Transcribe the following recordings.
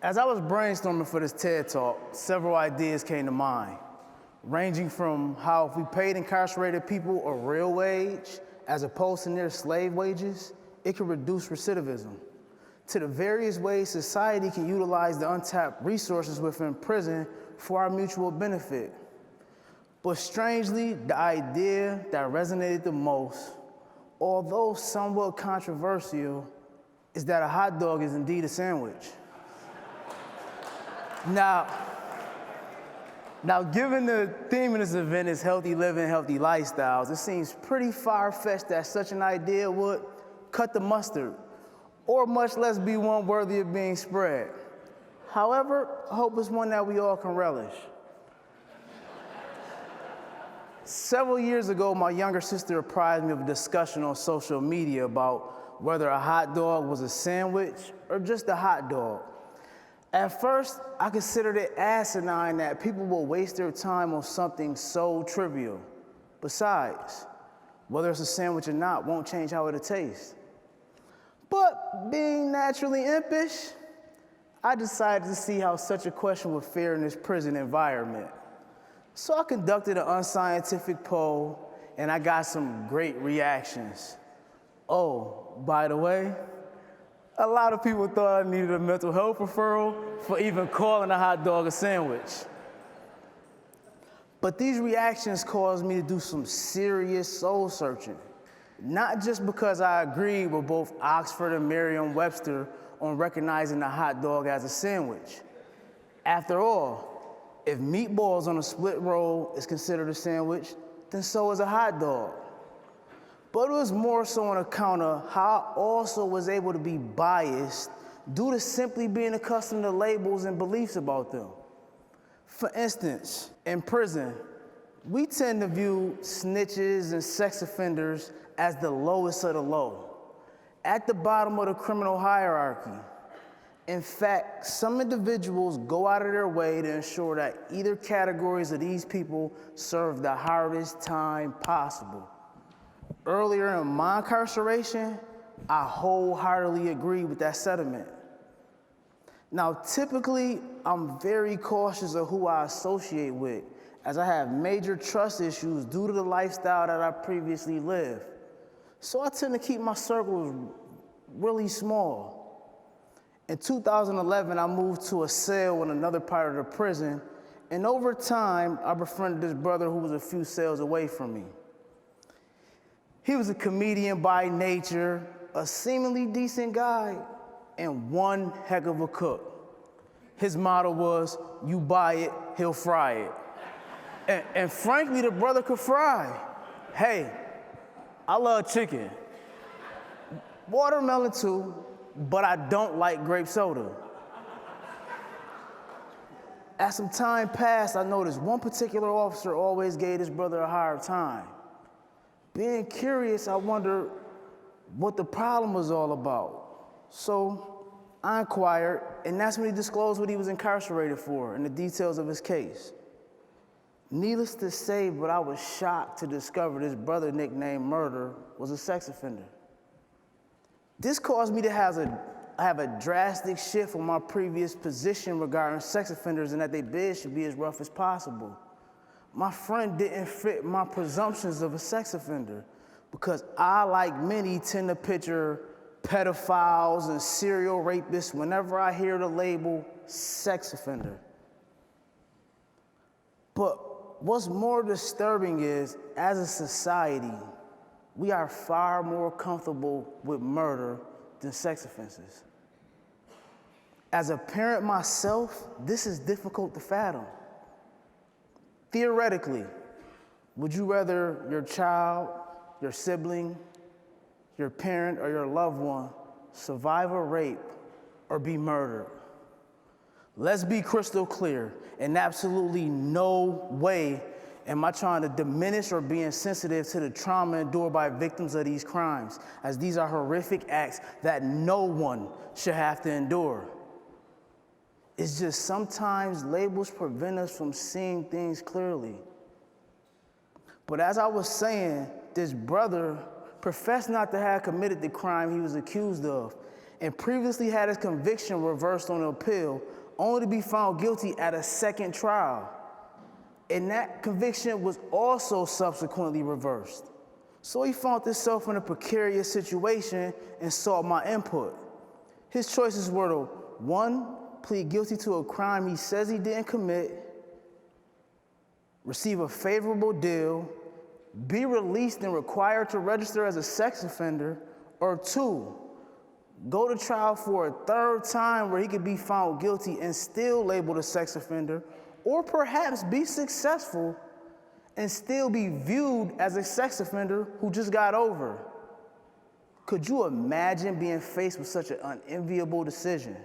As I was brainstorming for this TED Talk, several ideas came to mind, ranging from how if we paid incarcerated people a real wage as opposed to near slave wages, it could reduce recidivism, to the various ways society can utilize the untapped resources within prison for our mutual benefit. But strangely, the idea that resonated the most, although somewhat controversial, is that a hot dog is indeed a sandwich. Now, given the theme of this event is healthy living, healthy lifestyles, it seems pretty far-fetched that such an idea would cut the mustard, or much less be one worthy of being spread. However, hope is one that we all can relish. Several years ago, my younger sister apprised me of a discussion on social media about whether a hot dog was a sandwich or just a hot dog. At first, I considered it asinine that people will waste their time on something so trivial. Besides, whether it's a sandwich or not won't change how it'll taste. But being naturally impish, I decided to see how such a question would fare in this prison environment. So I conducted an unscientific poll, and I got some great reactions. Oh, by the way, a lot of people thought I needed a mental health referral for even calling a hot dog a sandwich. But these reactions caused me to do some serious soul searching, not just because I agreed with both Oxford and Merriam-Webster on recognizing a hot dog as a sandwich. After all, if meatballs on a split roll is considered a sandwich, then so is a hot dog. But it was more so on account of how I also was able to be biased due to simply being accustomed to labels and beliefs about them. For instance, in prison, we tend to view snitches and sex offenders as the lowest of the low, at the bottom of the criminal hierarchy. In fact, some individuals go out of their way to ensure that either categories of these people serve the hardest time possible. Earlier in my incarceration, I wholeheartedly agree with that sentiment. Now, typically, I'm very cautious of who I associate with, as I have major trust issues due to the lifestyle that I previously lived. So I tend to keep my circles really small. In 2011, I moved to a cell in another part of the prison, and over time, I befriended this brother who was a few cells away from me. He was a comedian by nature, a seemingly decent guy, and one heck of a cook. His motto was, "You buy it, he'll fry it." And frankly, the brother could fry. Hey, I love chicken. Watermelon too, but I don't like grape soda. As some time passed, I noticed one particular officer always gave this brother a hard time. Being curious, I wondered what the problem was all about. So I inquired, and that's when he disclosed what he was incarcerated for and the details of his case. Needless to say, but I was shocked to discover this brother nicknamed Murder was a sex offender. This caused me to have a drastic shift from my previous position regarding sex offenders and that their beds should be as rough as possible. My friend didn't fit my presumptions of a sex offender because I, like many, tend to picture pedophiles and serial rapists whenever I hear the label sex offender. But what's more disturbing is, as a society, we are far more comfortable with murder than sex offenses. As a parent myself, this is difficult to fathom. Theoretically, would you rather your child, your sibling, your parent, or your loved one survive a rape or be murdered? Let's be crystal clear. In absolutely no way am I trying to diminish or be insensitive to the trauma endured by victims of these crimes, as these are horrific acts that no one should have to endure. It's just sometimes labels prevent us from seeing things clearly. But as I was saying, this brother professed not to have committed the crime he was accused of, and previously had his conviction reversed on appeal, only to be found guilty at a second trial. And that conviction was also subsequently reversed. So he found himself in a precarious situation and sought my input. His choices were to, 1, plead guilty to a crime he says he didn't commit, receive a favorable deal, be released and required to register as a sex offender, or 2, go to trial for a third time where he could be found guilty and still labeled a sex offender, or perhaps be successful and still be viewed as a sex offender who just got over. Could you imagine being faced with such an unenviable decision?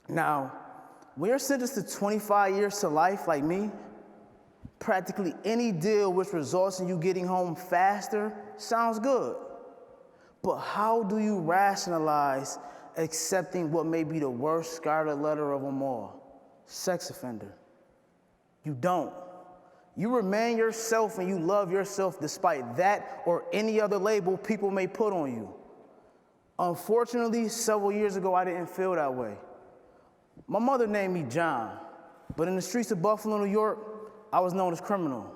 Now, when you're sentenced to 25 years to life like me, practically any deal which results in you getting home faster sounds good. But how do you rationalize accepting what may be the worst scarlet letter of them all? Sex offender. You don't. You remain yourself and you love yourself despite that or any other label people may put on you. Unfortunately, several years ago, I didn't feel that way. My mother named me John, but in the streets of Buffalo, New York, I was known as Criminal.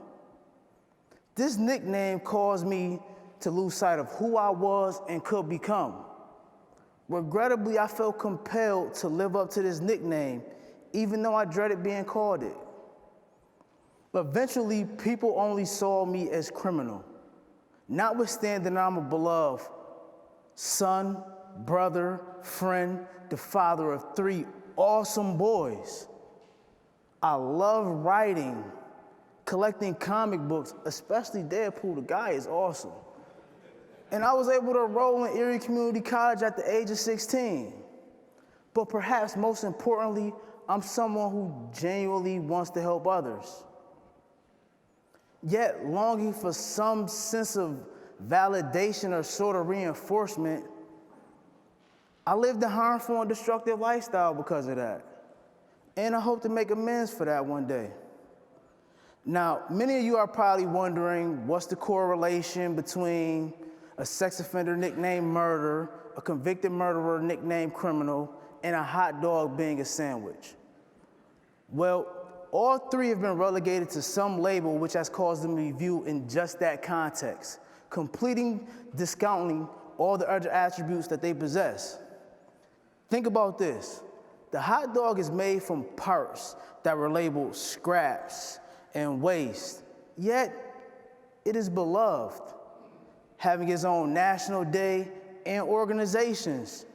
This nickname caused me to lose sight of who I was and could become. Regrettably, I felt compelled to live up to this nickname, even though I dreaded being called it. But eventually, people only saw me as Criminal. Notwithstanding I'm a beloved son, brother, friend, the father of 3 awesome boys. I love writing, collecting comic books, especially Deadpool. The guy is awesome. And I was able to enroll in Erie Community College at the age of 16. But perhaps most importantly, I'm someone who genuinely wants to help others. Yet longing for some sense of validation or sort of reinforcement, I lived a harmful and destructive lifestyle because of that. And I hope to make amends for that one day. Now, many of you are probably wondering what's the correlation between a sex offender nicknamed Murder, a convicted murderer nicknamed Criminal, and a hot dog being a sandwich. Well, all 3 have been relegated to some label which has caused them to be viewed in just that context, discounting all the other attributes that they possess. Think about this. The hot dog is made from parts that were labeled scraps and waste, yet it is beloved, having its own national day and organizations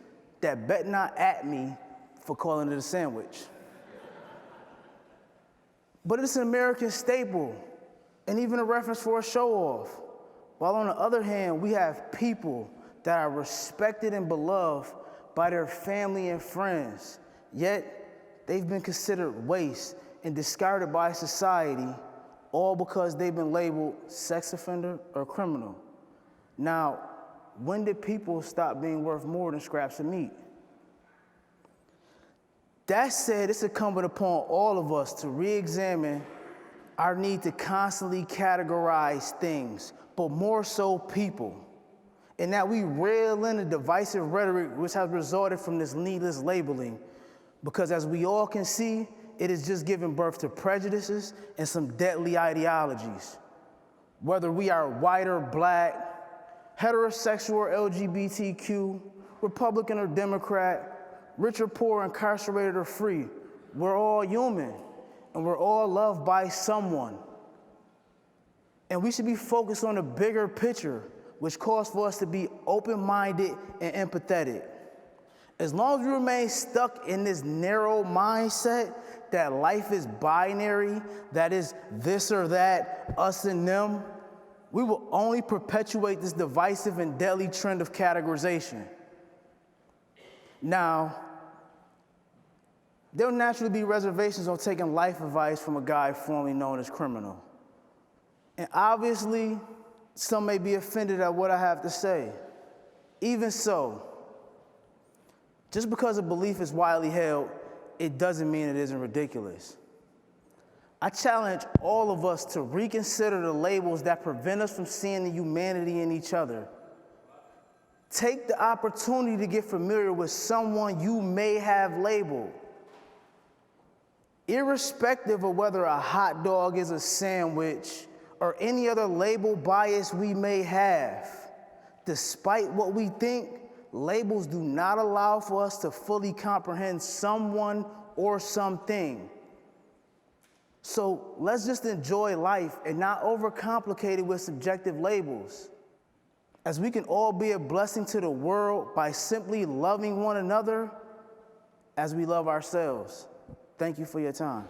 that bet not at me for calling it a sandwich. But it's an American staple and even a reference for a show-off. While on the other hand, we have people that are respected and beloved by their family and friends, yet they've been considered waste and discarded by society, all because they've been labeled sex offender or criminal. Now, when did people stop being worth more than scraps of meat? That said, it's incumbent upon all of us to re-examine our need to constantly categorize things, but more so people, and that we reel in the divisive rhetoric which has resulted from this needless labeling, because as we all can see, it has just given birth to prejudices and some deadly ideologies. Whether we are white or black, heterosexual or LGBTQ, Republican or Democrat, rich or poor, incarcerated or free, we're all human, and we're all loved by someone. And we should be focused on the bigger picture, which calls for us to be open-minded and empathetic. As long as we remain stuck in this narrow mindset that life is binary, that is this or that, us and them, we will only perpetuate this divisive and deadly trend of categorization. Now, there'll naturally be reservations on taking life advice from a guy formerly known as Criminal. And obviously, some may be offended at what I have to say. Even so, just because a belief is widely held, it doesn't mean it isn't ridiculous. I challenge all of us to reconsider the labels that prevent us from seeing the humanity in each other. Take the opportunity to get familiar with someone you may have labeled. Irrespective of whether a hot dog is a sandwich or any other label bias we may have, despite what we think, labels do not allow for us to fully comprehend someone or something. So let's just enjoy life and not overcomplicate it with subjective labels, as we can all be a blessing to the world by simply loving one another as we love ourselves. Thank you for your time.